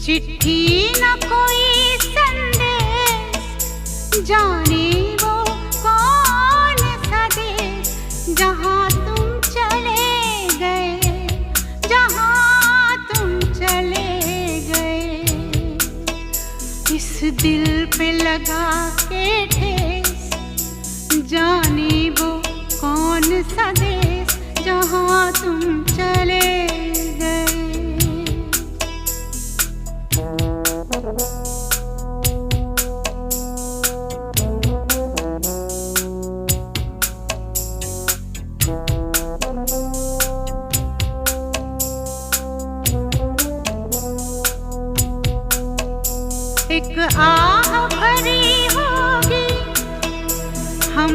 चिट्ठी न कोई संदेश, जाने वो कौन सा देश, जहाँ तुम चले गए, जहाँ तुम चले गए। इस दिल पे लगा के ठेस, जाने वो कौन सा देश, जहाँ तुम चले गए। एक आह भरी होगी हम